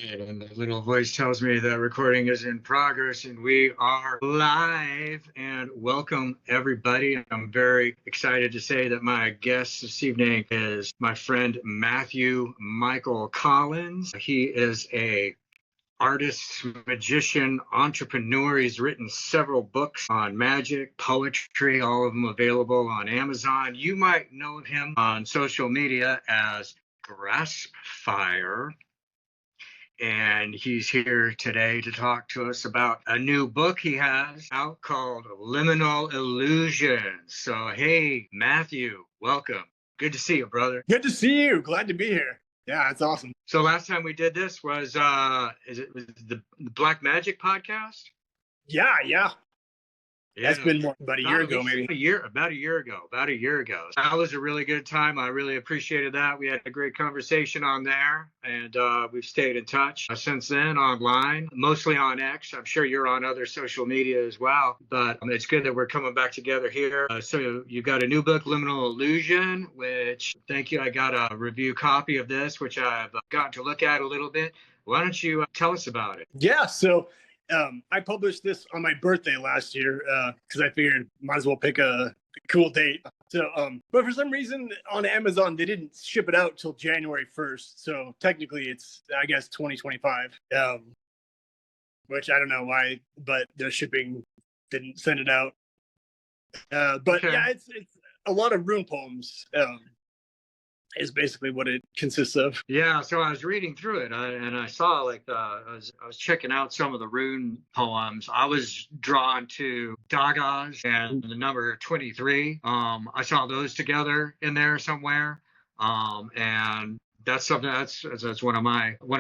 And the little voice tells me that recording is in progress and we are live. And welcome, everybody. I'm very excited to say that my guest this evening is my friend Matthew Michael Collins. He is a artist, magician, entrepreneur. He's written several books on magic, poetry, all of them available on Amazon. You might know him on social media as Grassfire. And he's here today to talk to us about a new book he has out called Liminal Illusions. So, hey, Matthew, welcome. Good to see you, brother. Good to see you. Glad to be here. Yeah, it's awesome. So last time we did this was was the Black Magic podcast? Yeah. That's been about a year ago, maybe. About a year ago. That was a really good time. I really appreciated that. We had a great conversation on there, and we've stayed in touch since then online, mostly on X. I'm sure you're on other social media as well, but it's good that we're coming back together here. So you got a new book, Liminal Illusion, which, thank you. I got a review copy of this, which I've gotten to look at a little bit. Why don't you tell us about it? Yeah, so I published this on my birthday last year because I figured might as well pick a cool date. So, but for some reason on Amazon, they didn't ship it out till January 1st. So technically it's, I guess, 2025, which I don't know why, but the shipping didn't send it out. But okay. Yeah, it's a lot of rune poems. Is basically what it consists of. Yeah, so I was reading through it, and I saw I was checking out some of the rune poems. I was drawn to Dagas and the number 23. I saw those together in there somewhere, and that's something that's one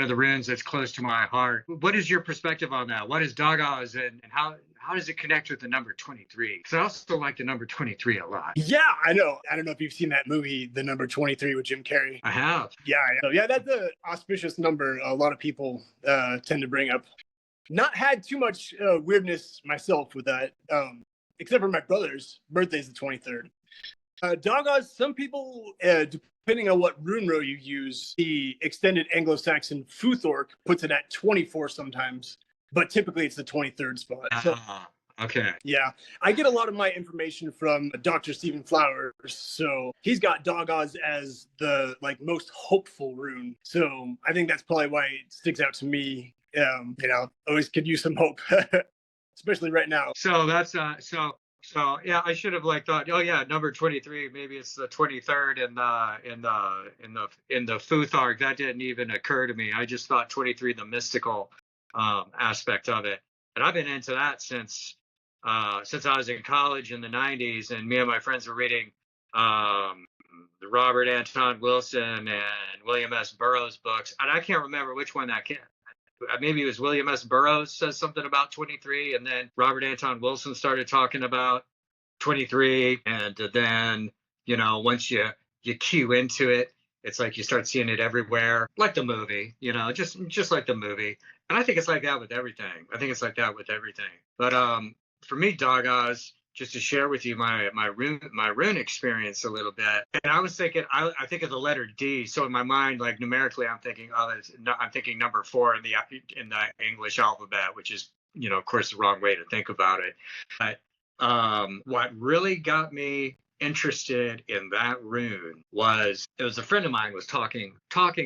of the runes that's close to my heart. What is your perspective on that? What is Dagas, and how does it connect with the number 23? Because I also like the number 23 a lot. Yeah, I know. I don't know if you've seen that movie, The Number 23 with Jim Carrey. I have. Yeah, that's an auspicious number a lot of people tend to bring up. Not had too much weirdness myself with that, except for my brother's birthday's the 23rd. Dagas, some people, depending on what rune row you use, the extended Anglo-Saxon Futhorc puts it at 24 sometimes. But typically it's the 23rd spot. So, okay. Yeah. I get a lot of my information from Dr. Stephen Flowers. So he's got Dagas as the most hopeful rune. So I think that's probably why it sticks out to me. Always could use some hope, especially right now. So that's so yeah, I should have thought, oh yeah, number 23, maybe it's the 23rd in the Futhorc. That didn't even occur to me. I just thought 23, the mystical aspect of it. And I've been into that since I was in college in the 90s, and me and my friends were reading the Robert Anton Wilson and William S. Burroughs books, and I can't remember which one that came. Maybe it was William S. Burroughs says something about 23, and then Robert Anton Wilson started talking about 23, and then once you cue into it, it's like you start seeing it everywhere, like the movie, just like the movie. And I think it's like that with everything. But for me, Dagas, just to share with you my rune experience a little bit. And I was thinking, I think of the letter D. So in my mind, numerically, I'm thinking number 4 in the English alphabet, which is, of course, the wrong way to think about it. But what really got me interested in that rune was a friend of mine was talking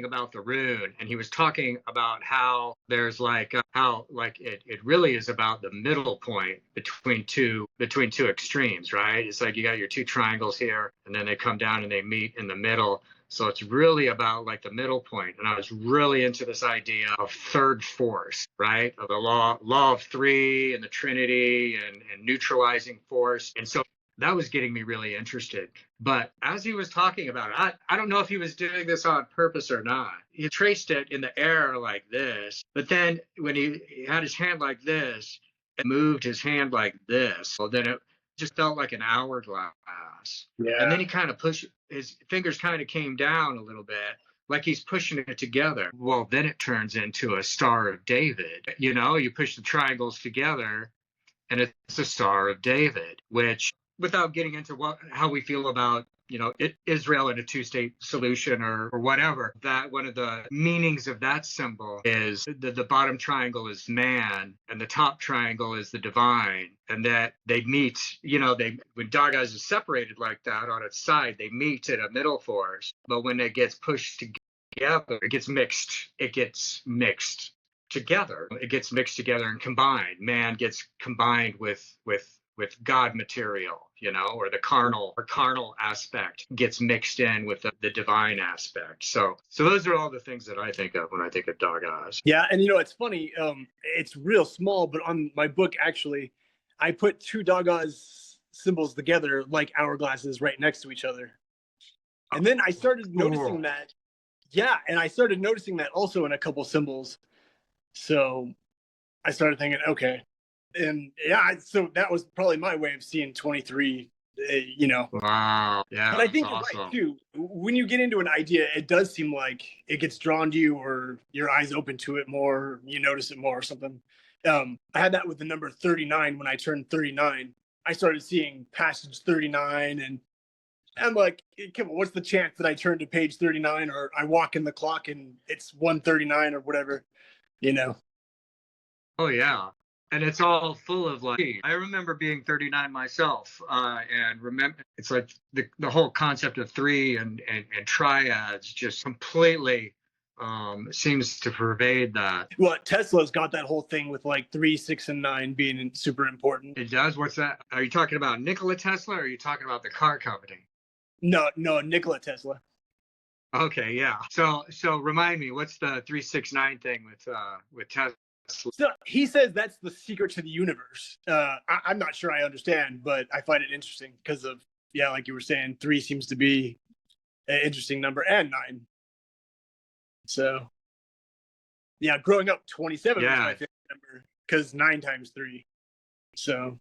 about the rune, and he was talking about how there's it really is about the middle point between two extremes, right? It's like you got your two triangles here, and then they come down and they meet in the middle. So it's really about the middle point. And I was really into this idea of third force, right? Of the law of three and the Trinity and neutralizing force. And so that was getting me really interested. But as he was talking about it, I don't know if he was doing this on purpose or not. He traced it in the air like this, but then when he had his hand like this and moved his hand like this, well, then it just felt like an hourglass. Yeah. And then he kind of pushed, his fingers kind of came down a little bit, like he's pushing it together. Well, then it turns into a Star of David. You push the triangles together and it's a Star of David, which, without getting into how we feel about Israel in a two-state solution or whatever, that one of the meanings of that symbol is the bottom triangle is man and the top triangle is the divine, and that they meet, when Dagaz is separated like that on its side, they meet at a middle force, but when it gets pushed together, it gets mixed together. It gets mixed together and combined. Man gets combined with God material, or the carnal aspect gets mixed in with the divine aspect. So those are all the things that I think of when I think of Dagaz. Yeah, and it's funny. It's real small, but on my book, actually, I put two Dagaz symbols together like hourglasses right next to each other. And then I started noticing that. Yeah, and I started noticing that also in a couple symbols. So I started thinking, okay. And yeah, so that was probably my way of seeing 23, Wow. Yeah. But I think you're right, too. When you get into an idea, it does seem like it gets drawn to you or your eyes open to it more, you notice it more or something. I had that with the number 39 when I turned 39. I started seeing passage 39 and I'm like, come on, what's the chance that I turn to page 39 or I walk in the clock and it's 139 or whatever, Oh, yeah. And it's all full of I remember being 39 myself, and remember it's like the whole concept of three and triads just completely seems to pervade that. Well, Tesla's got that whole thing with 3, 6, and 9 being super important. It does. What's that? Are you talking about Nikola Tesla, or are you talking about the car company? No, Nikola Tesla. Okay, yeah. So remind me, what's the 369 thing with Tesla? So he says that's the secret to the universe. I'm not sure I understand, but I find it interesting because of, like you were saying, 3 seems to be an interesting number, and 9. So, growing up, 27 was my favorite number because 9 times 3. So.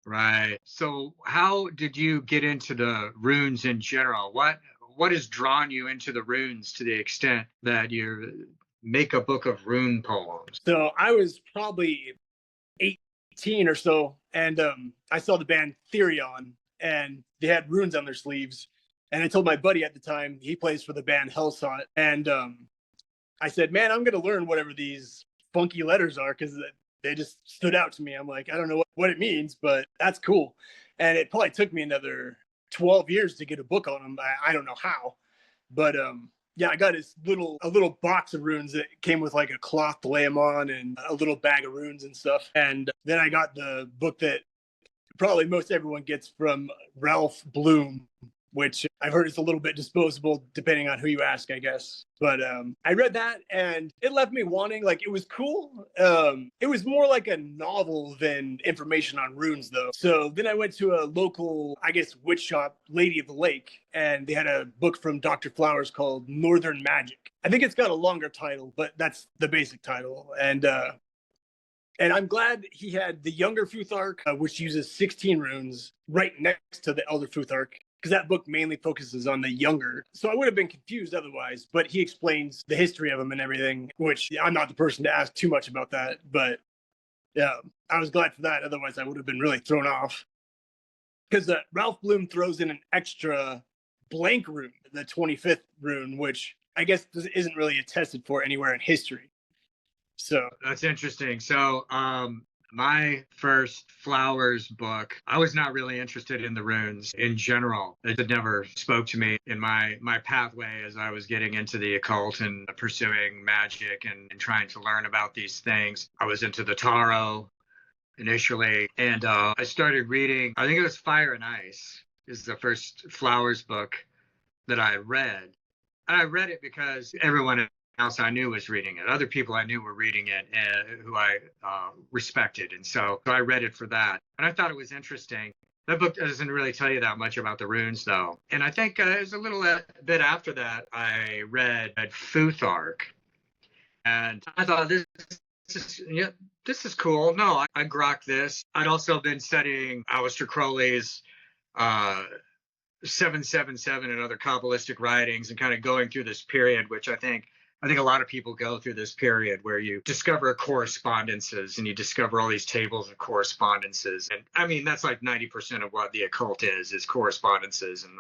Right. So how did you get into the runes in general? What has drawn you into the runes to the extent that you make a book of rune poems? So I was probably 18 or so, and I saw the band Therion, and they had runes on their sleeves. And I told my buddy at the time, he plays for the band Hellsought, and I said, man, I'm going to learn whatever these funky letters are because they just stood out to me. I'm like, I don't know what it means, but that's cool. And it probably took me another 12 years to get a book on them. I don't know how, but I got a little box of runes that came with a cloth to lay them on and a little bag of runes and stuff. And then I got the book that probably most everyone gets from Ralph Bloom, which I've heard is a little bit disposable depending on who you ask, I guess. But I read that and it left me wanting, it was cool. It was more like a novel than information on runes, though. So then I went to a local, I guess, witch shop, Lady of the Lake, and they had a book from Dr. Flowers called Northern Magic. I think it's got a longer title, but that's the basic title. And I'm glad he had the younger Futhark, which uses 16 runes, right next to the elder Futhark, because that book mainly focuses on the younger. So I would have been confused otherwise, but he explains the history of them and everything, which I'm not the person to ask too much about that. But yeah, I was glad for that. Otherwise, I would have been really thrown off. Because Ralph Bloom throws in an extra blank rune, the 25th rune, which I guess isn't really attested for anywhere in history. So that's interesting. So my first Flowers book, I was not really interested in the runes in general. It never spoke to me in my pathway as I was getting into the occult and pursuing magic and trying to learn about these things. I was into the tarot initially, and I started reading, I think it was Fire and Ice is the first Flowers book that I read. And I read it because everyone else I knew was reading it. Other people I knew were reading it, who I respected. And so I read it for that. And I thought it was interesting. That book doesn't really tell you that much about the runes, though. And I think it was a little bit after that, I read Futhark. And I thought, this is cool. No, I grokked this. I'd also been studying Aleister Crowley's 777 and other Kabbalistic writings and kind of going through this period, which I think I think a lot of people go through this period where you discover correspondences and you discover all these tables of correspondences. And I mean, that's like 90% of what the occult is correspondences, and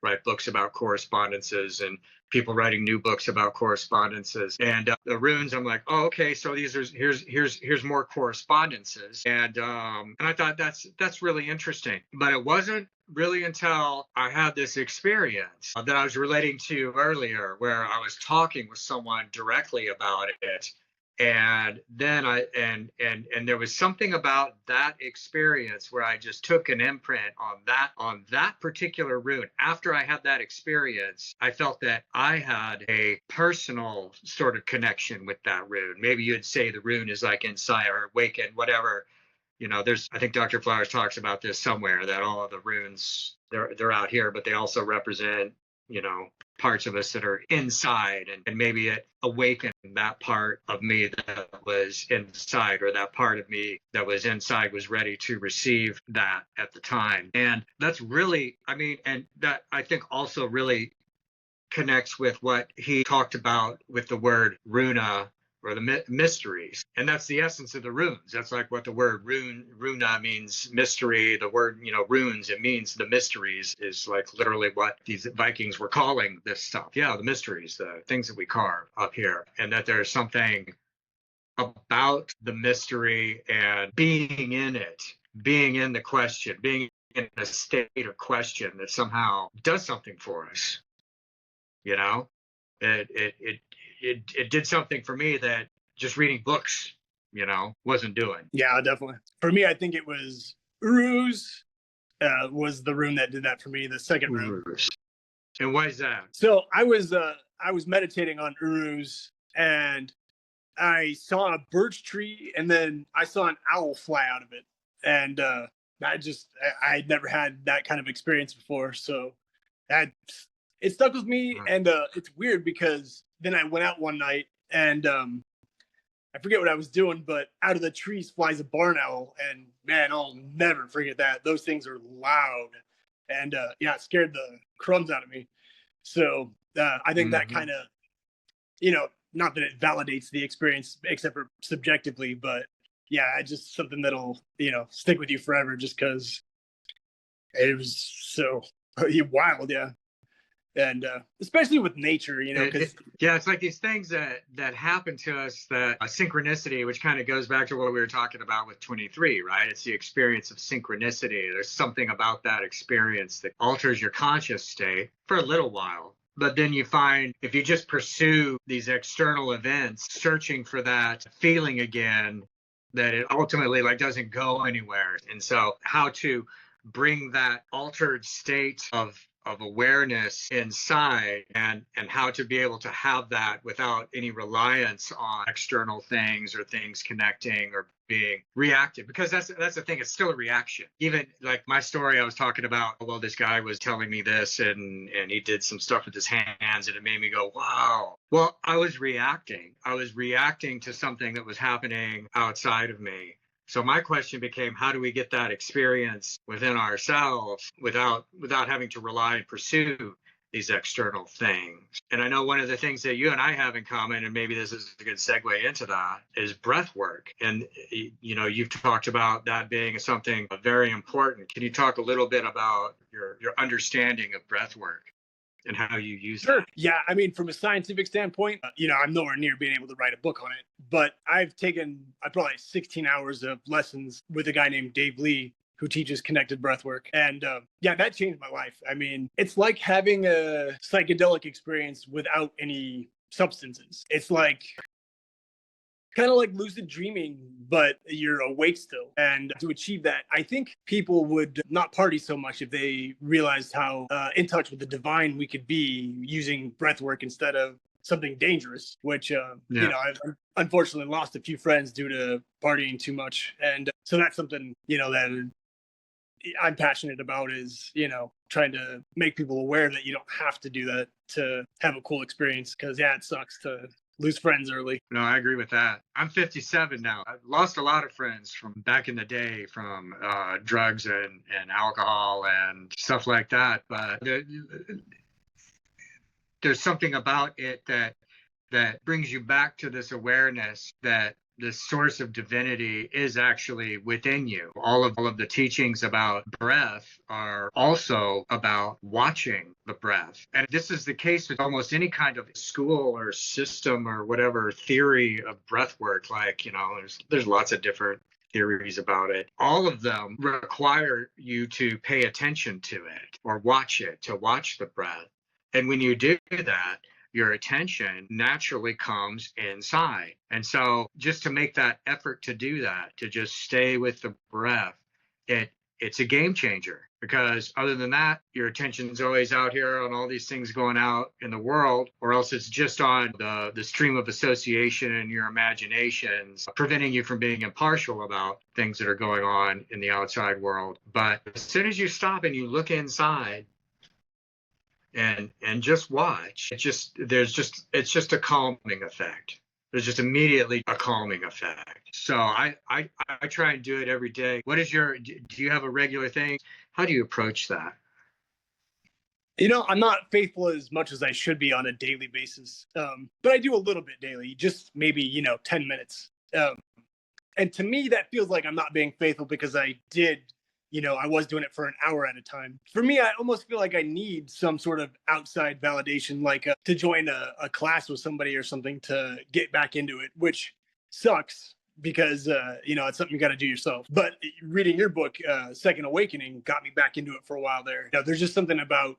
write books about correspondences and people writing new books about correspondences. And the runes, I'm like, oh, okay, so these are here's more correspondences. And I thought that's really interesting. But it wasn't really until I had this experience that I was relating to earlier, where I was talking with someone directly about it. And then and there was something about that experience where I just took an imprint on that particular rune. After I had that experience, I felt that I had a personal sort of connection with that rune. Maybe you'd say the rune is like inside or awaken, whatever. There's, I think Dr. Flowers talks about this somewhere, that all of the runes, they're out here, but they also represent, parts of us that are inside, and maybe it awakened that part of me that was inside, or that part of me that was inside was ready to receive that at the time. And that's really, and that I think also really connects with what he talked about with the word runa, or the mysteries. And that's the essence of the runes. That's like what the word runa means, mystery. The word, runes, it means the mysteries, is like literally what these Vikings were calling this stuff. Yeah, the mysteries, the things that we carve up here. And that there's something about the mystery and being in it, being in the question, being in a state of question that somehow does something for us. It did something for me that just reading books, wasn't doing. Yeah, definitely. For me, I think it was Uruz was the rune that did that for me, the second rune. And why is that? So I was meditating on Uruz, and I saw a birch tree, and then I saw an owl fly out of it. And I'd never had that kind of experience before. So it stuck with me. And it's weird because then I went out one night, and I forget what I was doing, but out of the trees flies a barn owl, and man, I'll never forget that. Those things are loud, and it scared the crumbs out of me. So I think that kind of, not that it validates the experience except for subjectively, but yeah, just something that'll, stick with you forever, just because it was so wild. Yeah. And especially with nature, because it's like these things that happen to us, that a synchronicity, which kind of goes back to what we were talking about with 23, right? It's the experience of synchronicity. There's something about that experience that alters your conscious state for a little while. But then you find, if you just pursue these external events, searching for that feeling again, that it ultimately doesn't go anywhere. And so how to bring that altered state of awareness inside, and how to be able to have that without any reliance on external things or things connecting or being reactive, because that's the thing. It's still a reaction. Even like my story, I was talking about, well, this guy was telling me this, and he did some stuff with his hands, and it made me go, wow. Well, I was reacting to something that was happening outside of me. So my question became, how do we get that experience within ourselves without having to rely and pursue these external things? And I know one of the things that you and I have in common, and maybe this is a good segue into that, is breath work. And, you've talked about that being something very important. Can you talk a little bit about your understanding of breath work and how you use it? Sure. Yeah, from a scientific standpoint, I'm nowhere near being able to write a book on it, but I probably 16 hours of lessons with a guy named Dave Lee, who teaches connected breathwork. And that changed my life. It's like having a psychedelic experience without any substances. It's like kind of like lucid dreaming, but you're awake still. And to achieve that, I think people would not party so much if they realized how in touch with the divine we could be using breath work instead of something dangerous, which, I've unfortunately lost a few friends due to partying too much. And so that's something, that I'm passionate about, is, trying to make people aware that you don't have to do that to have a cool experience. Because, it sucks to lose friends early. No, I agree with that. I'm 57 now. I've lost a lot of friends from back in the day from drugs and alcohol and stuff like that. But there's something about it that that brings you back to this awareness that the source of divinity is actually within you. All of the teachings about breath are also about watching the breath. And this is the case with almost any kind of school or system or whatever theory of breath work. Like, there's lots of different theories about it. All of them require you to pay attention to it or watch it, to watch the breath. And when you do that, your attention naturally comes inside. And so just to make that effort to do that, to just stay with the breath, it's a game changer, because other than that, your attention's always out here on all these things going out in the world, or else it's just on the stream of association and your imaginations, preventing you from being impartial about things that are going on in the outside world. But as soon as you stop and you look inside, and just watch, it's just a calming effect. There's just immediately a calming effect. So I try and do it every day. Do you have a regular thing? How do you approach that? I'm not faithful as much as I should be on a daily basis, but I do a little bit daily, just maybe 10 minutes. And to me, that feels like I'm not being faithful, because I was doing it for an hour at a time. For me, I almost feel like I need some sort of outside validation, like to join a class with somebody or something to get back into it, which sucks, because it's something you got to do yourself. But reading your book, Second Awakening, got me back into it for a while there. There's just something about,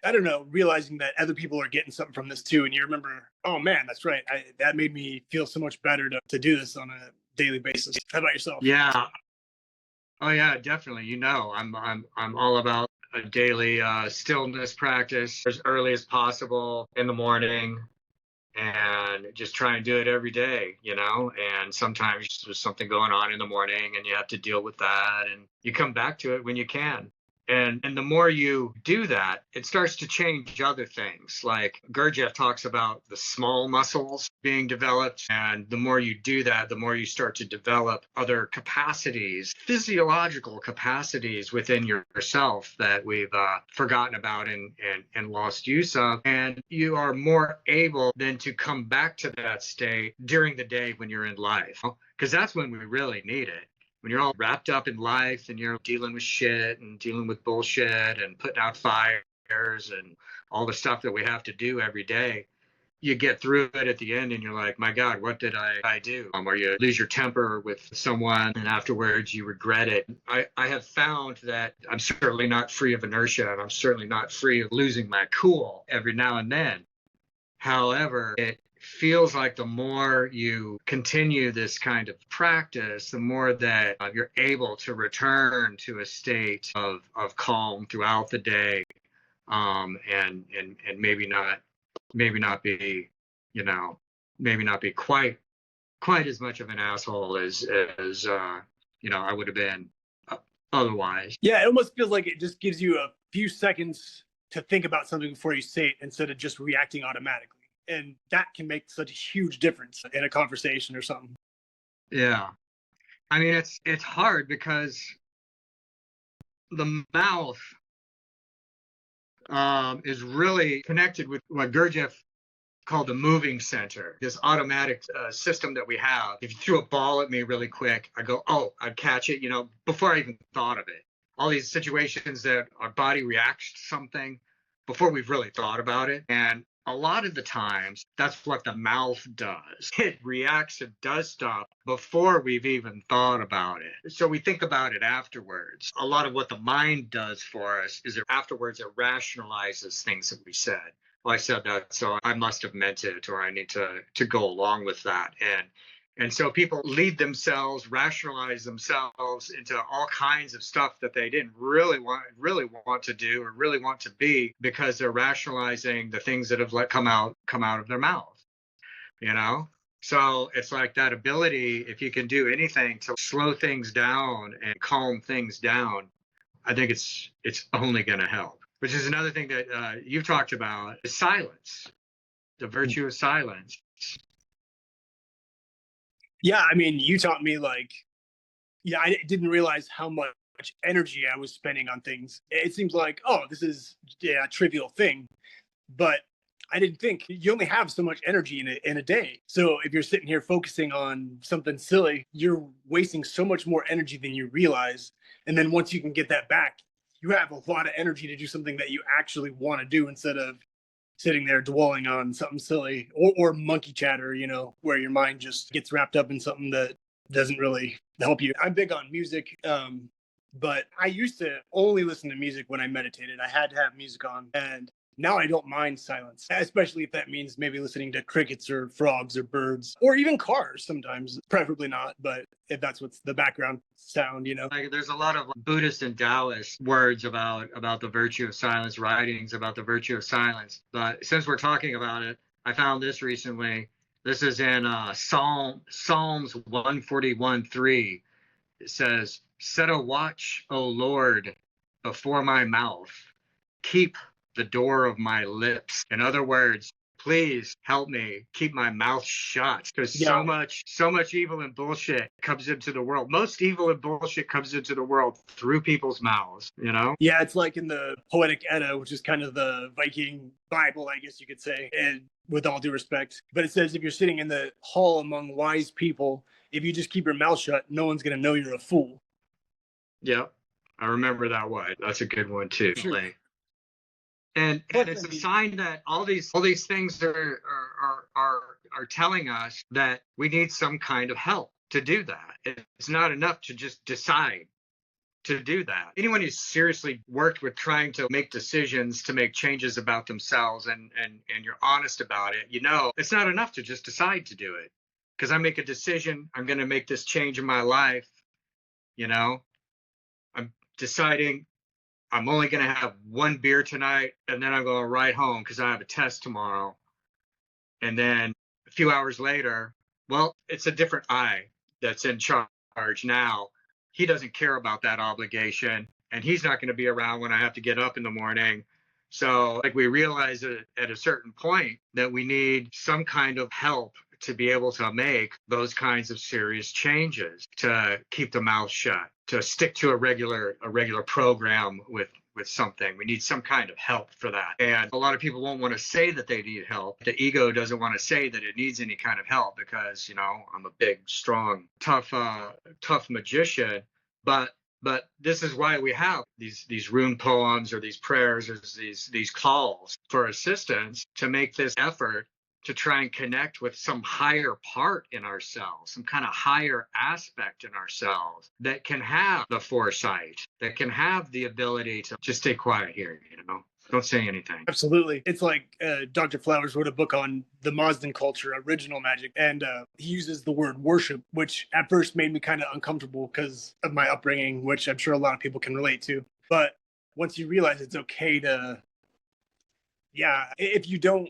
I don't know, realizing that other people are getting something from this too, and you remember, oh man, that's right. That made me feel so much better to do this on a daily basis. How about yourself? Yeah. Oh yeah, definitely. I'm all about a daily stillness practice as early as possible in the morning, and just try and do it every day, and sometimes there's something going on in the morning and you have to deal with that, and you come back to it when you can. And the more you do that, it starts to change other things. Like Gurdjieff talks about the small muscles being developed. And the more you do that, the more you start to develop other capacities, physiological capacities within yourself that we've forgotten about and lost use of. And you are more able then to come back to that state during the day when you're in life, because that's when we really need it. When you're all wrapped up in life and you're dealing with shit and dealing with bullshit and putting out fires and all the stuff that we have to do every day, you get through it at the end and you're like, my God, what did I do? Or you lose your temper with someone and afterwards you regret it. I have found that I'm certainly not free of inertia, and I'm certainly not free of losing my cool every now and then. However, it feels like the more you continue this kind of practice, the more that you're able to return to a state of calm throughout the day, and maybe not be, maybe not be quite as much of an asshole as I would have been otherwise. Yeah, it almost feels like it just gives you a few seconds to think about something before you say it, instead of just reacting automatically. And that can make such a huge difference in a conversation or something. Yeah. I mean, it's hard because the mouth is really connected with what Gurdjieff called the moving center, this automatic system that we have. If you threw a ball at me really quick, I go, oh, I'd catch it, before I even thought of it. All these situations that our body reacts to something before we've really thought about it. And a lot of the times, that's what the mouth does. It reacts and does stuff before we've even thought about it. So we think about it afterwards. A lot of what the mind does for us is afterwards it rationalizes things that we said. Well, I said that, so I must have meant it, or I need to go along with that. And so people lead themselves, rationalize themselves into all kinds of stuff that they didn't really want to do or really want to be, because they're rationalizing the things that have come out of their mouth. So it's like that ability, if you can do anything to slow things down and calm things down, I think it's only going to help. Which is another thing that you've talked about, is silence, the virtue of silence. Yeah, I mean, you taught me, I didn't realize how much energy I was spending on things. It seems like, oh, this is a trivial thing. But I didn't think you only have so much energy in a day. So if you're sitting here focusing on something silly, you're wasting so much more energy than you realize. And then once you can get that back, you have a lot of energy to do something that you actually want to do instead of sitting there dwelling on something silly or monkey chatter, where your mind just gets wrapped up in something that doesn't really help you. I'm big on music, but I used to only listen to music when I meditated. I had to have music on, and now I don't mind silence, especially if that means maybe listening to crickets or frogs or birds or even cars sometimes, preferably not. But if that's what's the background sound. Like there's a lot of Buddhist and Taoist words about the virtue of silence, writings about the virtue of silence. But since we're talking about it, I found this recently. This is in Psalms 141:3. It says, "Set a watch, O Lord, before my mouth. Keep the door of my lips." In other words, please help me keep my mouth shut, because so much evil and bullshit comes into the world. Most evil and bullshit comes into the world through people's mouths, Yeah, it's like in the Poetic Edda, which is kind of the Viking Bible, I guess you could say, and with all due respect. But it says if you're sitting in the hall among wise people, if you just keep your mouth shut, no one's going to know you're a fool. Yep. I remember that one. That's a good one too. Sure. And it's a sign that all these things are telling us that we need some kind of help to do that. It's not enough to just decide to do that. Anyone who's seriously worked with trying to make decisions, to make changes about themselves, and you're honest about it, it's not enough to just decide to do it. Because I make a decision, I'm going to make this change in my life. I'm deciding I'm only going to have one beer tonight, and then I'm going to ride home because I have a test tomorrow. And then a few hours later, well, it's a different I that's in charge now. He doesn't care about that obligation, and he's not going to be around when I have to get up in the morning. So we realize at a certain point that we need some kind of help to be able to make those kinds of serious changes, to keep the mouth shut, to stick to a regular program with something. We need some kind of help for that. And a lot of people won't want to say that they need help. The ego doesn't want to say that it needs any kind of help because, I'm a big, strong, tough magician. But this is why we have these rune poems or these prayers or these calls for assistance, to make this effort to try and connect with some higher part in ourselves, some kind of higher aspect in ourselves that can have the foresight, that can have the ability to just stay quiet here, don't say anything. Absolutely. It's like Dr. Flowers wrote a book on the Mazdan culture, original magic, and he uses the word worship, which at first made me kind of uncomfortable because of my upbringing, which I'm sure a lot of people can relate to. But once you realize it's okay to, if you don't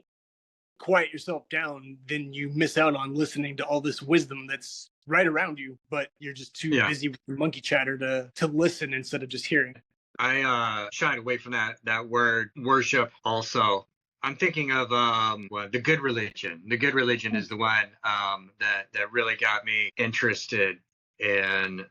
quiet yourself down, then you miss out on listening to all this wisdom that's right around you, but you're just too busy with monkey chatter to listen instead of just hearing. I shied away from that word worship also. I'm thinking of the Good Religion. The Good Religion is the one that really got me interested in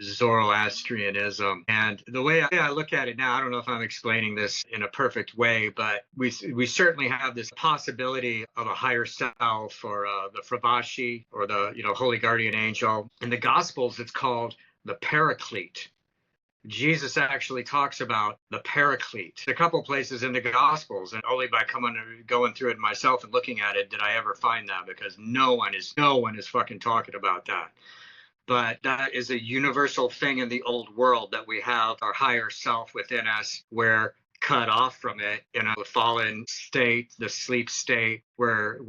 Zoroastrianism. And the way I look at it now, I don't know if I'm explaining this in a perfect way, but we certainly have this possibility of a higher self, or the Fravashi, or the holy guardian angel. In the Gospels, it's called the Paraclete. Jesus actually talks about the Paraclete a couple places in the Gospels, and only by going through it myself and looking at it did I ever find that, because no one is fucking talking about that. But that is a universal thing in the old world, that we have our higher self within us. We're cut off from it in a fallen state, the sleep state. We're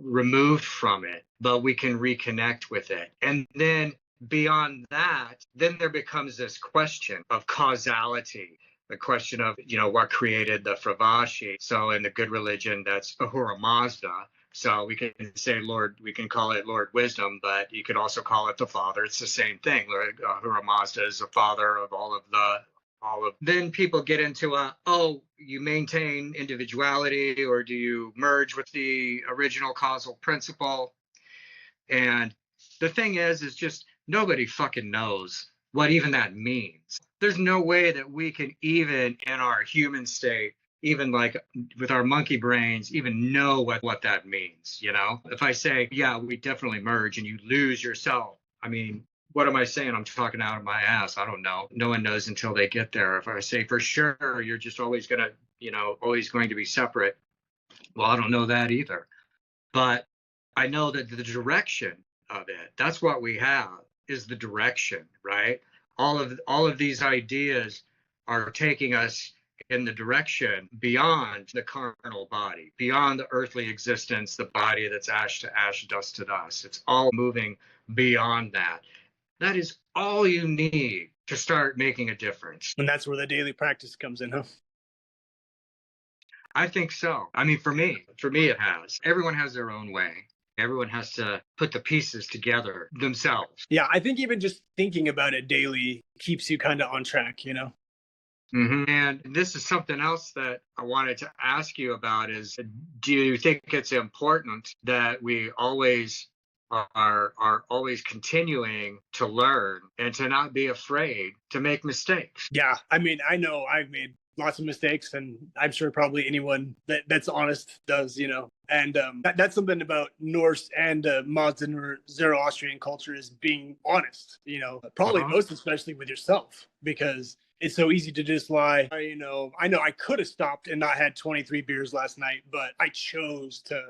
removed from it, but we can reconnect with it. And then beyond that, then there becomes this question of causality, the question of, what created the Fravashi. So in the Good Religion, that's Ahura Mazda. So we can say Lord, we can call it Lord Wisdom, but you could also call it the Father. It's the same thing. Lord Ahura Mazda is the father of all of. Then people get into you maintain individuality, or do you merge with the original causal principle? And the thing is just nobody fucking knows what even that means. There's no way that we can, even in our human state, even like with our monkey brains, even know what that means. If I say, yeah, we definitely merge and you lose yourself, I mean, what am I saying? I'm talking out of my ass. I don't know. No one knows until they get there. If I say for sure, you're just always going to, always going to be separate. Well, I don't know that either. But I know that the direction of it, that's what we have, is the direction, right? All of these ideas are taking us in the direction beyond the carnal body, beyond the earthly existence, the body that's ash to ash, dust to dust. It's all moving beyond that. That is all you need to start making a difference. And that's where the daily practice comes in, huh? I think so. I mean, for me, it has. Everyone has their own way. Everyone has to put the pieces together themselves. Yeah, I think even just thinking about it daily keeps you kind of on track, you know? Mm-hmm. And this is something else that I wanted to ask you about is, do you think it's important that we always are always continuing to learn and to not be afraid to make mistakes? Yeah, I mean, I know I've made lots of mistakes, and I'm sure probably anyone that's honest does, you know. And that's something about Norse and Mazdan or Zoroastrian culture is being honest, you know, probably most especially with yourself, because it's so easy to just lie. I know I could have stopped and not had 23 beers last night, but I chose to.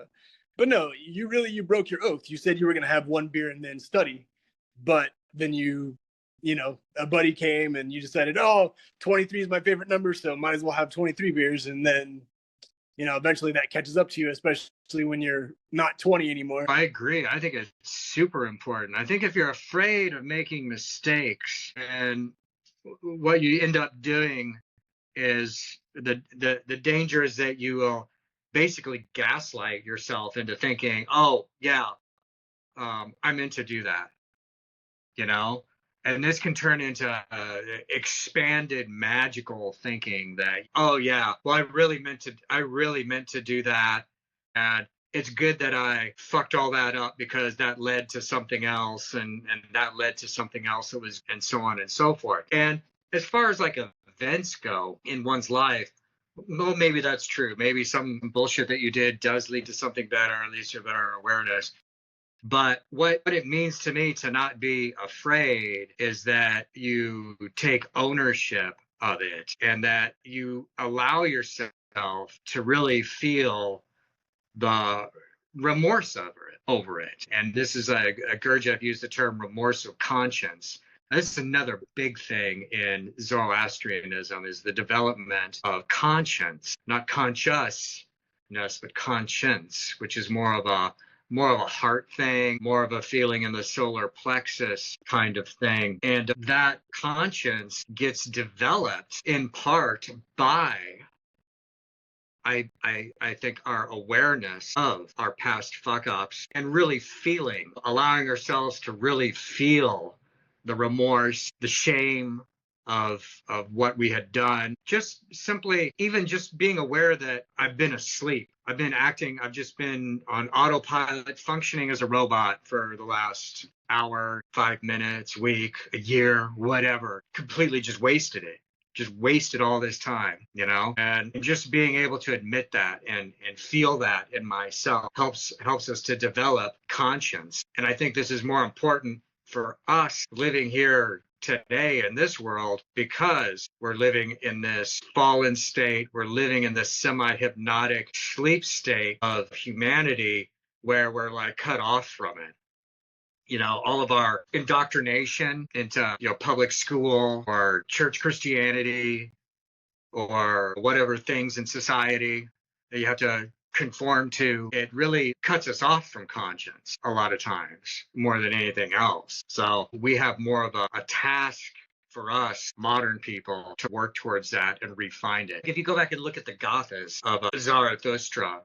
But no, you broke your oath. You said you were going to have one beer and then study, but then a buddy came and you decided, oh, 23 is my favorite number, so might as well have 23 beers. And then, eventually that catches up to you, especially when you're not 20 anymore. I agree. I think it's super important. I think if you're afraid of making mistakes, and what you end up doing is the danger is that you will basically gaslight yourself into thinking, oh yeah, I meant to do that, and this can turn into expanded magical thinking that, oh yeah, well, I really meant to do that, and it's good that I fucked all that up because that led to something else, and that led to something else that was, and so on and so forth. And as far as like events go in one's life, well, maybe that's true. Maybe some bullshit that you did does lead to something better, at least a better awareness. But what it means to me to not be afraid is that you take ownership of it and that you allow yourself to really feel the remorse over it. And this is a Gurdjieff used the term remorse of conscience. This is another big thing in Zoroastrianism, is the development of conscience, not consciousness, but conscience, which is more of a heart thing, more of a feeling in the solar plexus kind of thing. And that conscience gets developed in part by, I think, our awareness of our past fuck ups and really allowing ourselves to really feel the remorse, the shame of what we had done. Just simply, even just being aware that I've been asleep. I've just been on autopilot, functioning as a robot for the last hour, 5 minutes, week, a year, whatever. Completely just wasted all this time, and just being able to admit that and feel that in myself helps us to develop conscience. And I think this is more important for us living here today in this world, because we're living in this fallen state. We're living in this semi-hypnotic sleep state of humanity where we're like cut off from it. All of our indoctrination into, public school or church Christianity or whatever things in society that you have to conform to, it really cuts us off from conscience a lot of times, more than anything else. So we have more of a task for us modern people to work towards that and refine it. If you go back and look at the Gathas of Zarathustra,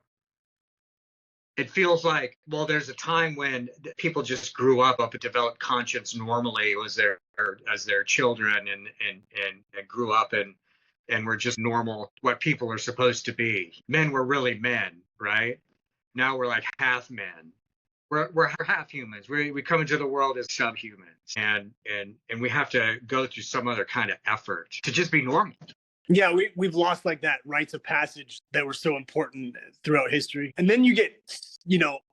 it feels like, well, there's a time when people just grew up and developed conscience normally as their children and grew up and were just normal, what people are supposed to be. Men were really men, right? Now we're like half men. We're half humans. We come into the world as subhumans, and we have to go through some other kind of effort to just be normal. Yeah, we've lost like that rites of passage that were so important throughout history. And then you get,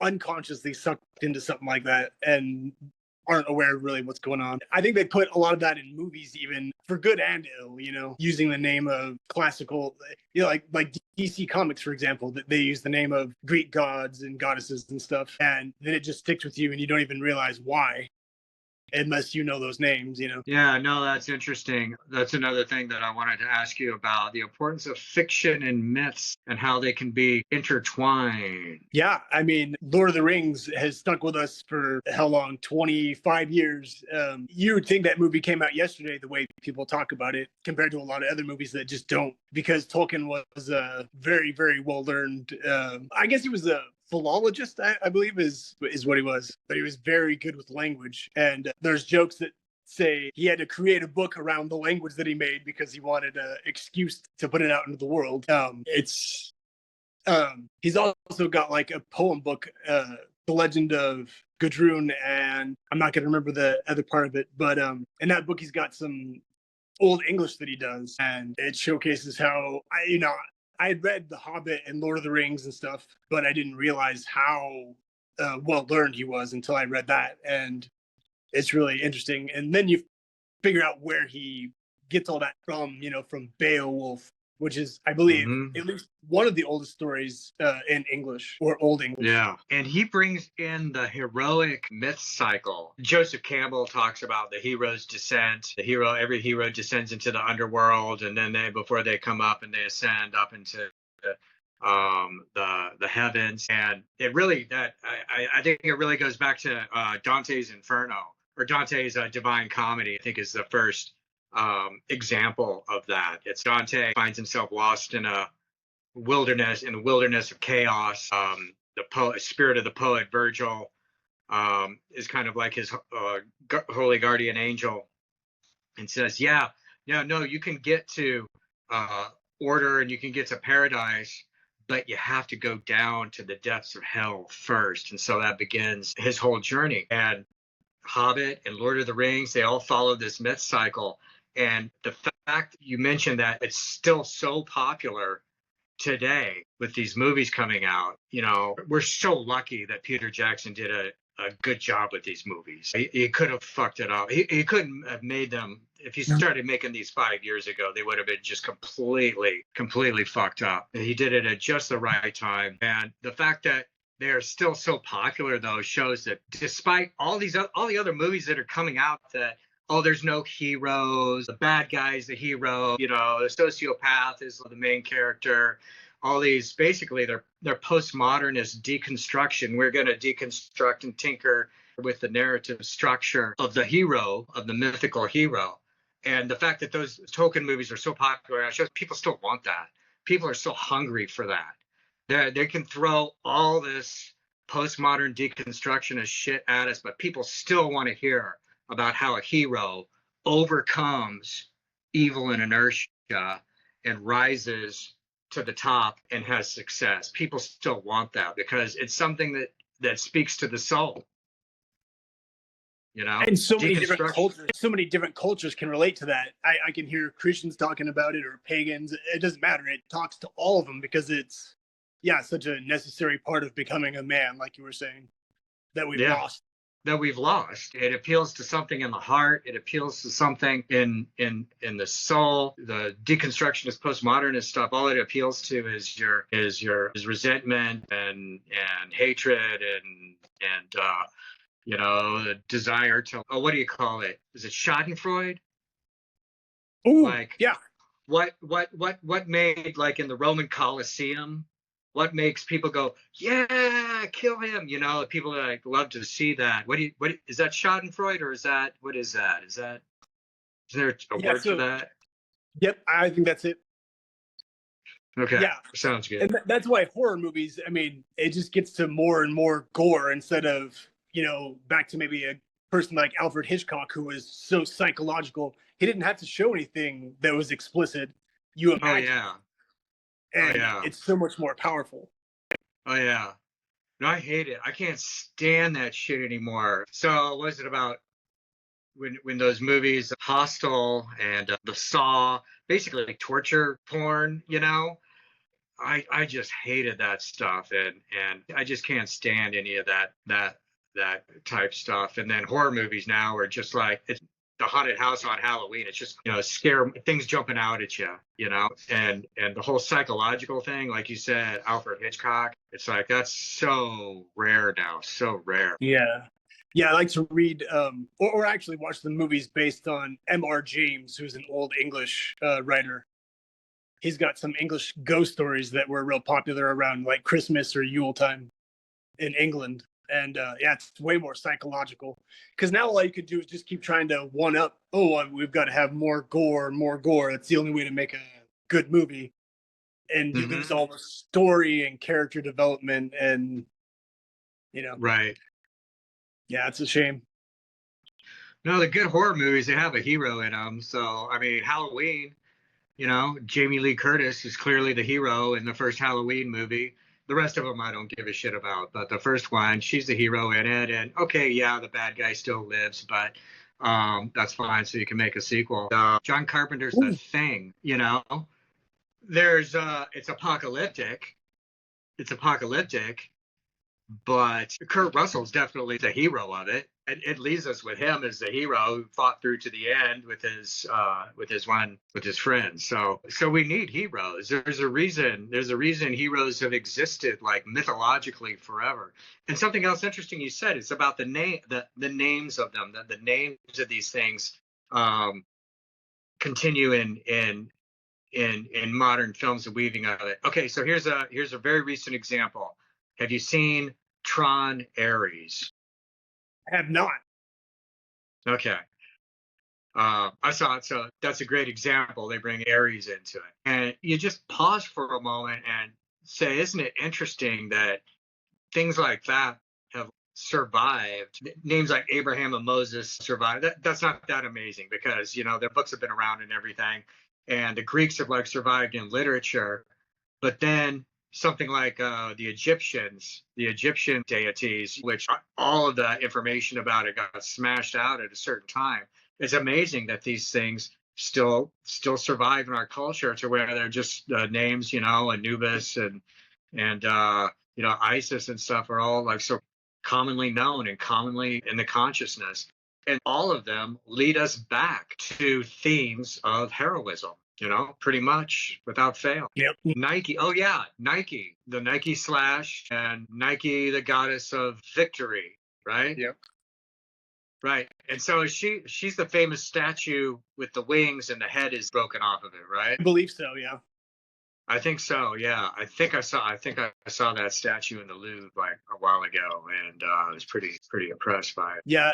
unconsciously sucked into something like that and aren't aware of really what's going on. I think they put a lot of that in movies, even for good and ill, using the name of classical, like DC Comics, for example, that they use the name of Greek gods and goddesses and stuff. And then it just sticks with you and you don't even realize why, unless you know those names. Yeah, no, that's interesting. That's another thing that I wanted to ask you about, the importance of fiction and myths and how they can be intertwined. Yeah, I mean, Lord of the Rings has stuck with us for how long? 25 years. You would think that movie came out yesterday, the way people talk about it, compared to a lot of other movies that just don't, because Tolkien was a very, very well learned. I guess he was a philologist, I believe, is what he was, but he was very good with language. And there's jokes that say he had to create a book around the language that he made because he wanted an excuse to put it out into the world. He's also got like a poem book, The Legend of Gudrun, and I'm not going to remember the other part of it, but in that book he's got some old English that he does, and it showcases how I had read The Hobbit and Lord of the Rings and stuff, but I didn't realize how well learned he was until I read that, and it's really interesting. And then you figure out where he gets all that from Beowulf, which is, I believe, at least one of the oldest stories in English, or Old English. Yeah. And he brings in the heroic myth cycle. Joseph Campbell talks about the hero's descent. Every hero descends into the underworld, and then before they come up and they ascend up into the heavens. And it really, I think it really goes back to Dante's Inferno, or Dante's Divine Comedy, I think, is the first example of that. It's Dante finds himself lost in a wilderness of chaos. The spirit of the poet Virgil is kind of like his holy guardian angel, and says, no, you can get to order and you can get to paradise, but you have to go down to the depths of hell first. And so that begins his whole journey. And Hobbit and Lord of the Rings, they all follow this myth cycle. And the fact you mentioned that it's still so popular today with these movies coming out, we're so lucky that Peter Jackson did a good job with these movies. He could have fucked it up. He couldn't have made them. If he started making these 5 years ago, they would have been just completely fucked up. He did it at just the right time. And the fact that they're still so popular, though, shows that despite all the other movies that are coming out, that there's no heroes, the bad guy's the hero, the sociopath is the main character. All these, basically, they're postmodernist deconstruction. We're going to deconstruct and tinker with the narrative structure of the hero, of the mythical hero. And the fact that those Tolkien movies are so popular, it shows people still want that. People are still hungry for that. They can throw all this postmodern deconstructionist shit at us, but people still want to hear about how a hero overcomes evil and inertia and rises to the top and has success. People still want that because it's something that speaks to the soul. And so many different cultures can relate to that. I can hear Christians talking about it, or pagans. It doesn't matter. It talks to all of them because it's such a necessary part of becoming a man, like you were saying, that we've lost. That we've lost. It appeals to something in the heart. It appeals to something in the soul. The deconstructionist, postmodernist stuff, all it appeals to is your resentment and hatred and the desire to, what do you call it? Is it Schadenfreude? Ooh, What made, like, in the Roman Colosseum, what makes people go, yeah, kill him? People like love to see that. What is that, Schadenfreude, or what is that? Is there a word for that? Yep, I think that's it. Okay. Yeah, sounds good. And that's why horror movies, I mean, it just gets to more and more gore instead of, back to maybe a person like Alfred Hitchcock, who was so psychological. He didn't have to show anything that was explicit. You imagine. Oh, yeah. And it's so much more powerful. Oh, yeah. No, I hate it. I can't stand that shit anymore. So was it about when those movies, Hostel and The Saw, basically like torture porn, I just hated that stuff, and I just can't stand any of that type stuff. And then horror movies now are just like it's the haunted house on Halloween. It's just scare things jumping out at you, and the whole psychological thing, like you said, Alfred Hitchcock. It's like that's so rare now, so rare. Yeah. Yeah, I like to read or actually watch the movies based on M.R. James, who's an old English writer. He's got some English ghost stories that were real popular around like Christmas or Yule time in England. And yeah, it's way more psychological because now all you could do is just keep trying to one up. Oh, we've got to have more gore, more gore. That's the only way to make a good movie. And you lose all the story and character development, and Right. yeah, it's a shame. No, the good horror movies, they have a hero in them. So I mean, Halloween. Jamie Lee Curtis is clearly the hero in the first Halloween movie. The rest of them I don't give a shit about, but the first one, she's the hero in it. And okay, yeah, the bad guy still lives, but that's fine. So you can make a sequel. John Carpenter's The Thing. There's it's apocalyptic. It's apocalyptic, but Kurt Russell's definitely the hero of it. It leaves us with him as the hero who fought through to the end with his friends. So we need heroes. There's a reason heroes have existed like mythologically forever. And something else interesting you said is about the names of them. The names of these things continue in modern films, and weaving of it. Okay, so here's a very recent example. Have you seen Tron Ares? I have not. Okay. I saw it, so that's a great example. They bring Ares into it. And you just pause for a moment and say, isn't it interesting that things like that have survived? Names like Abraham and Moses survived. That's not that amazing because, their books have been around and everything. And the Greeks have like survived in literature. But then something like the Egyptian deities, which all of the information about it got smashed out at a certain time. It's amazing that these things still survive in our culture to where they're just names, Anubis and Isis and stuff are all like so commonly known and commonly in the consciousness. And all of them lead us back to themes of heroism, pretty much without fail. Yep. Nike. Oh, yeah. Nike. The Nike slash and Nike, the goddess of victory, right? Yep. Right. And so she's the famous statue with the wings and the head is broken off of it, right? I believe so, yeah. I think so. Yeah, I think I saw that statue in the Louvre like a while ago, and I was pretty impressed by it. Yeah,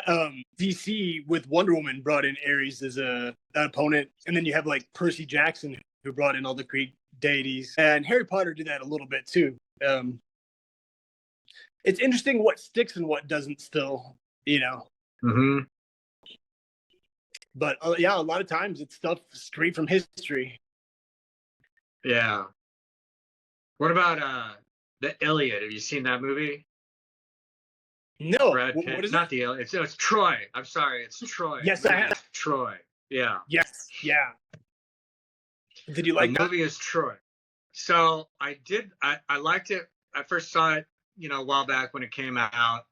DC with Wonder Woman brought in Ares as an opponent, and then you have like Percy Jackson who brought in all the Greek deities, and Harry Potter did that a little bit too. It's interesting what sticks and what doesn't still, Mm-hmm. But yeah, a lot of times it's stuff straight from history. Yeah. What about the Iliad? Have you seen that movie? No. Brad Pitt. What is Not the Iliad. It's Troy. I'm sorry. It's Troy. Yes, I have. It's Troy. Yeah. Yes. Yeah. Did you like the movie is Troy. So I did. I liked it. I first saw it, a while back when it came out.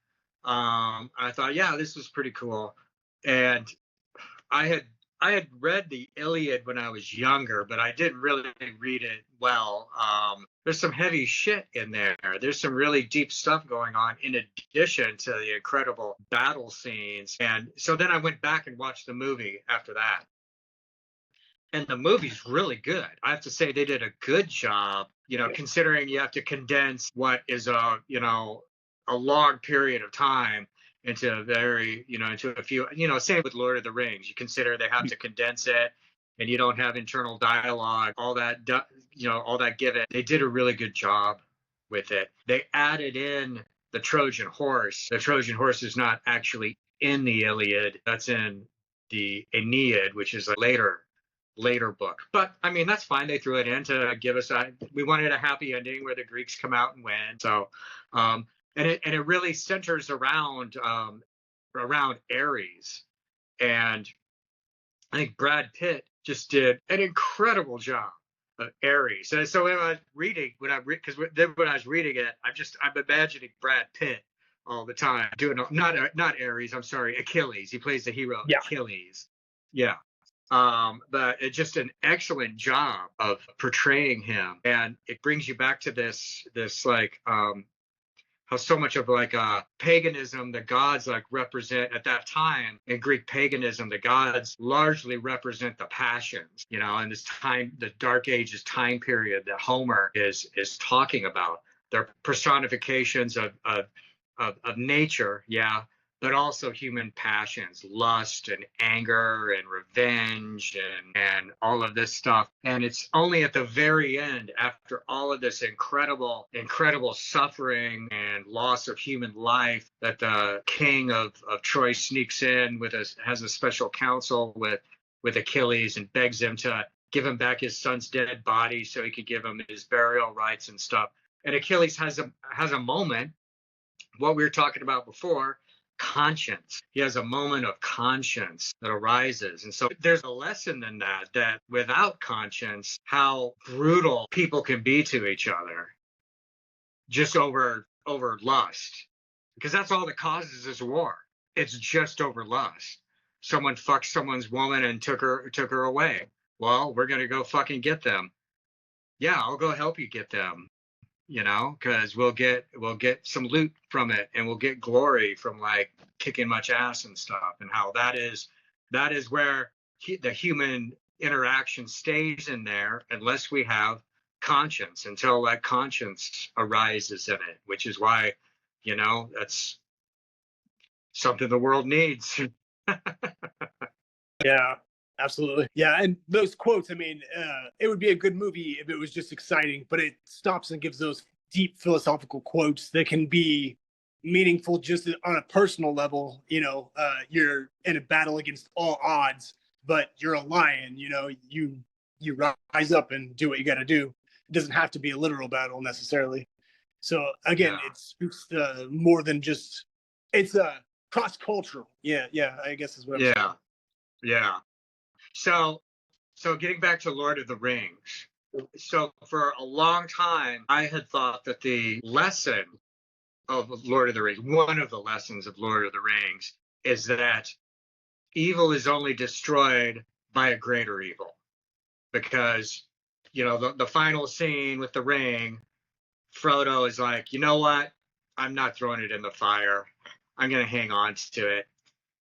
I thought, yeah, this was pretty cool. And I had read the Iliad when I was younger, but I didn't really read it well. There's some heavy shit in there. There's some really deep stuff going on in addition to the incredible battle scenes. And so then I went back and watched the movie after that. And the movie's really good. I have to say they did a good job, considering you have to condense what is a long period of time into a very, into a few, same with Lord of the Rings. You consider they have to condense it and you don't have internal dialogue, all that, all that given. They did a really good job with it. They added in the Trojan horse. The Trojan horse is not actually in the Iliad. That's in the Aeneid, which is a later book. But I mean, that's fine. They threw it in to give us we wanted a happy ending where the Greeks come out and win. So, and it really centers around Ares And I think Brad Pitt just did an incredible job of Ares. And so when I was reading, because when I was reading it, I'm imagining Brad Pitt all the time doing not Ares. I'm sorry, Achilles. He plays the hero Yeah. Achilles. Yeah. But it's just an excellent job of portraying him, and it brings you back to this like how so much of like paganism, the gods like represent at that time in Greek paganism, the gods largely represent the passions, you know, and this time, the Dark Ages time period that Homer is talking about. They're personifications of nature, yeah, but also human passions, lust and anger and revenge and all of this stuff. And it's only at the very end, after all of this incredible suffering and loss of human life, that the king of Troy sneaks in has a special council with Achilles and begs him to give him back his son's dead body so he could give him his burial rites and stuff. And Achilles has a moment, what we were talking about before, conscience. He has a moment of conscience that arises. And so there's a lesson in that without conscience, how brutal people can be to each other just over lust. Because that's all that causes this war. It's just over lust. Someone fucked someone's woman and took her away. Well, we're gonna go fucking get them. Yeah, I'll go help you get them, you know, because we'll get some loot from it, and we'll get glory from like kicking much ass and stuff. And how that is where the human interaction stays in there, unless we have conscience, until that conscience arises in it, which is why, you know, that's something the world needs. Yeah, absolutely. Yeah, and those quotes, I mean, it would be a good movie if it was just exciting, but it stops and gives those deep philosophical quotes that can be meaningful just on a personal level. You know, you're in a battle against all odds, but you're a lion. You know, you rise up and do what you got to do. It doesn't have to be a literal battle necessarily. So again, Yeah. it speaks more than just, it's cross cultural. Yeah, I guess is what I'm saying. Yeah. Yeah. So getting back to Lord of the Rings. So for a long time, I had thought that the lesson of Lord of the Rings, one of the lessons of Lord of the Rings, is that evil is only destroyed by a greater evil. Because, you know, the final scene with the ring, Frodo is like, you know what? I'm not throwing it in the fire. I'm going to hang on to it.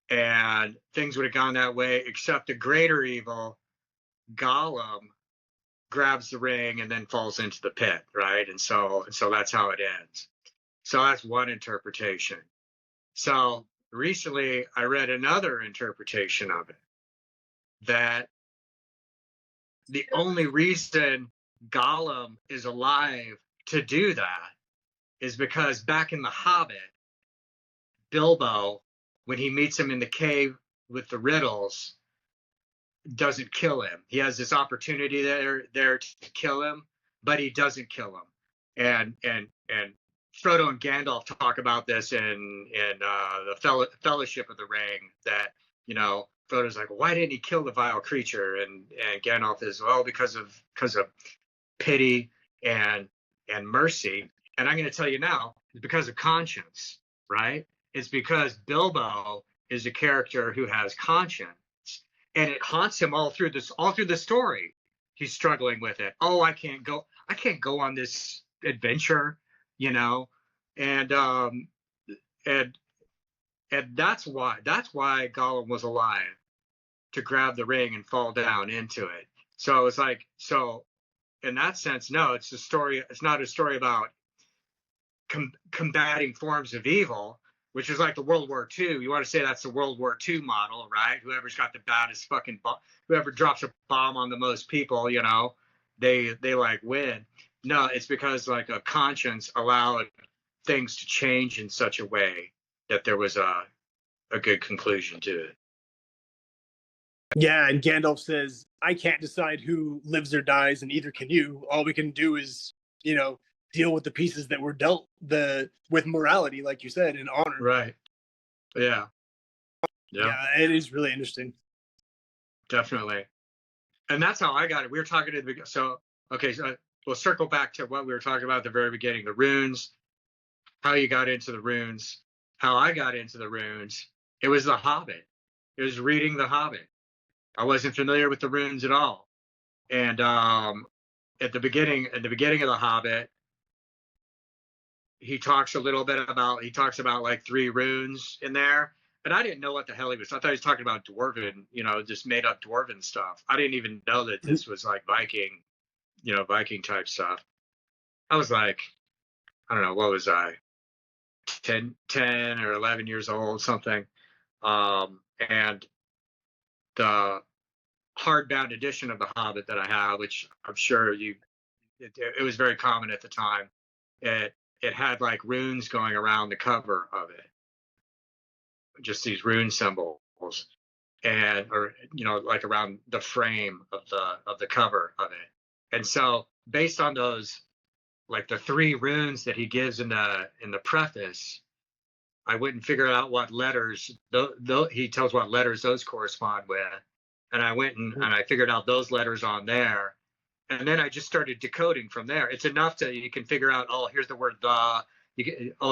And things would have gone that way, except the greater evil, Gollum, grabs the ring and then falls into the pit, right? And so that's how it ends. So that's one interpretation. So recently I read another interpretation of it, that the only reason Gollum is alive to do that is because back in The Hobbit, Bilbo, when he meets him in the cave with the riddles, doesn't kill him. He has this opportunity there to kill him, but he doesn't kill him. And Frodo and Gandalf talk about this in the Fellowship of the Ring, that, you know, Frodo's like, well, why didn't he kill the vile creature? And Gandalf is, well, because of pity and mercy. And I'm going to tell you now, it's because of conscience, right? It's because Bilbo is a character who has conscience, and it haunts him all through the story. He's struggling with it. Oh, I can't go on this adventure, you know, and and that's why Gollum was alive, to grab the ring and fall down into it. So it's like, so in that sense, no, it's a story. It's not a story about combating forms of evil, which is like the World War II. You want to say that's the World War II model, right? Whoever's got the baddest fucking whoever drops a bomb on the most people, you know, they like win. No, it's because like a conscience allowed things to change in such a way that there was a good conclusion to it. Yeah, and Gandalf says, I can't decide who lives or dies, and either can you. All we can do is, you know, deal with the pieces that were dealt with morality, like you said, and honor. Right. Yeah. Yeah, it is really interesting. definitely. And that's how I got it. We were talking at the beginning. So, okay, so we'll circle back to what we were talking about at the very beginning, the runes, how you got into the runes, how I got into the runes. It was The Hobbit. It was reading The Hobbit. I wasn't familiar with the runes at all. And at the beginning of The Hobbit, he talks about like 3 runes in there. And I didn't know what the hell he was. I thought he was talking about dwarven, just made up dwarven stuff. I didn't even know that this was like Viking, Viking type stuff. I was like, I don't know, what was I? 10 or 11 years old, something. And the hardbound edition of The Hobbit that I have, which I'm sure it was very common at the time. It had like runes going around the cover of it, just these rune symbols, or like around the frame of the cover of it. And so based on those, like the 3 runes that he gives in the preface, I went and figured out what letters he tells what letters those correspond with, and I went and I figured out those letters on there, and then I just started decoding from there. It's enough to you can figure out, oh, here's the word the.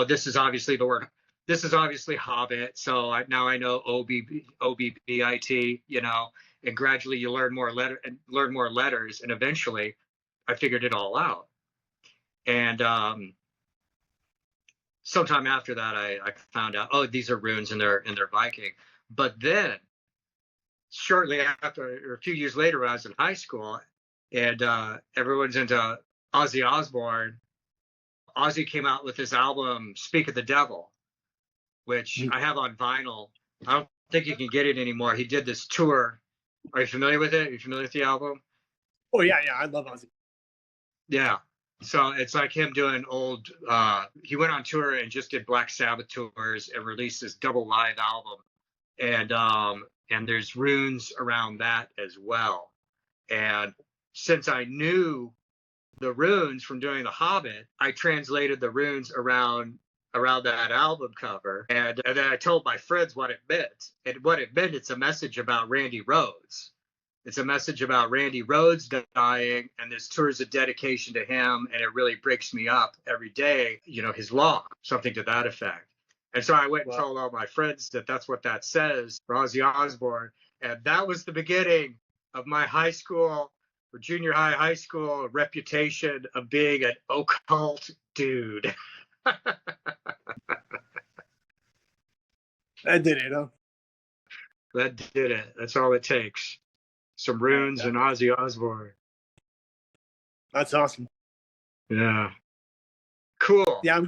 This is obviously the word. This is obviously Hobbit. So now I know OBBIT. And gradually you learn more letters, and eventually I figured it all out. And sometime after that, I found out, oh, these are runes and they're Viking. But then, shortly after, or a few years later, when I was in high school, and everyone's into Ozzy Osbourne, Ozzy came out with his album "Speak of the Devil," which I have on vinyl. I don't think you can get it anymore. He did this tour. Are you familiar with it? Are you familiar with the album? Oh yeah, I love Ozzy. Yeah. So it's like him doing old. He went on tour and just did Black Sabbath tours and released this double live album, and there's runes around that as well. And since I knew the runes from doing The Hobbit, I translated the runes around that album cover, and then I told my friends what it meant. And what it meant, it's a message about Randy Rhoads. It's a message about Randy Rhoads dying, and this tour is a dedication to him, and it really breaks me up every day, his loss, something to that effect. And so I went and told all my friends that that's what that says for Ozzy Osbourne. And that was the beginning of my high school or junior high school reputation of being an occult dude. That did it, huh? That did it. That's all it takes. Some runes and Ozzy Osbourne. That's awesome. Yeah. Cool. Yeah,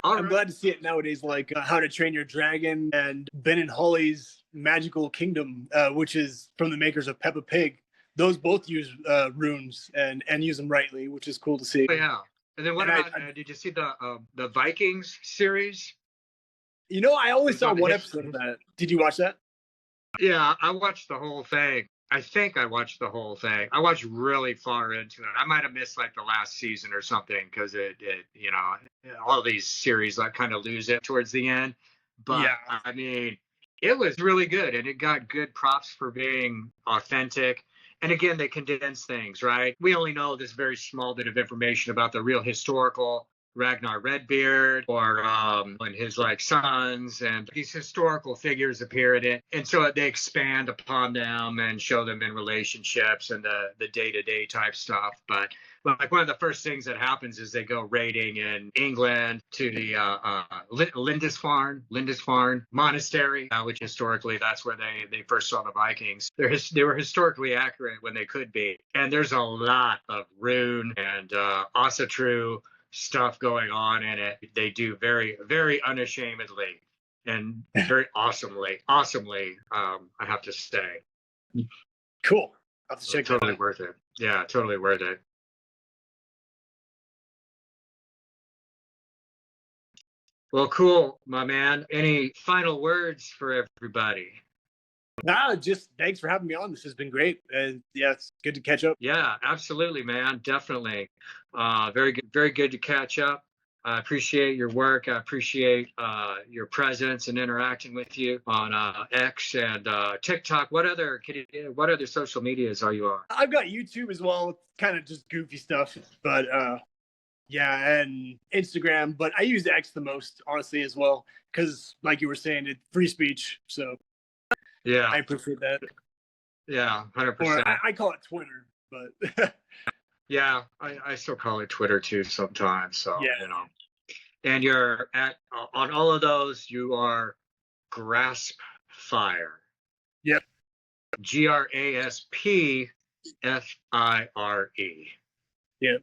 I'm glad to see it nowadays, like How to Train Your Dragon and Ben and Holly's Magical Kingdom, which is from the makers of Peppa Pig. Those both use runes and use them rightly, which is cool to see. Oh, yeah. And then what about, did you see the Vikings series? I only saw one episode of that. Did you watch that? Yeah, I watched the whole thing. I think I watched the whole thing. I watched really far into it. I might have missed like the last season or something because it all these series like kind of lose it towards the end. But yeah. I mean, it was really good, and it got good props for being authentic. And again, they condense things, right? We only know this very small bit of information about the real historical Ragnar Redbeard or and his like sons, and these historical figures appear in it, and so they expand upon them and show them in relationships and the day-to-day type stuff. But like one of the first things that happens is they go raiding in England to the Lindisfarne Monastery, which historically that's where they first saw the Vikings. They were historically accurate when they could be, and there's a lot of rune and Asatru stuff going on in it. They do very, very unashamedly and very awesomely, I have to say. Cool. I'll have to check totally worth it. Yeah, totally worth it. Well, cool, my man. Any final words for everybody? No, just thanks for having me on. This has been great. Yeah, it's good to catch up. Yeah, absolutely, man. Definitely. Very good to catch up. I appreciate your work. I appreciate your presence and interacting with you on X and TikTok. What other social medias are you on? I've got YouTube as well, kind of just goofy stuff, but yeah, and Instagram. But I use X the most, honestly, as well, because like you were saying, it's free speech, so Yeah, I appreciate that. yeah, Or 100%. I call it Twitter, but Yeah, I still call it Twitter too sometimes. So, yeah, and you're at on all of those. You are Grasp Fire. yep. GRASPFIRE. Yep.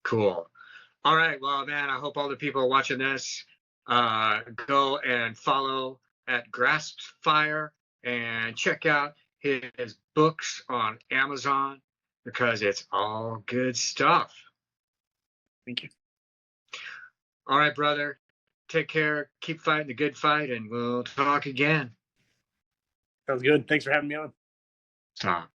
Cool. All right. Well, man, I hope all the people watching this go and follow at Grasp Fire and check out his books on Amazon because it's all good stuff. Thank you. All right, brother. Take care. Keep fighting the good fight, and we'll talk again. Sounds good. Thanks for having me on. Stop.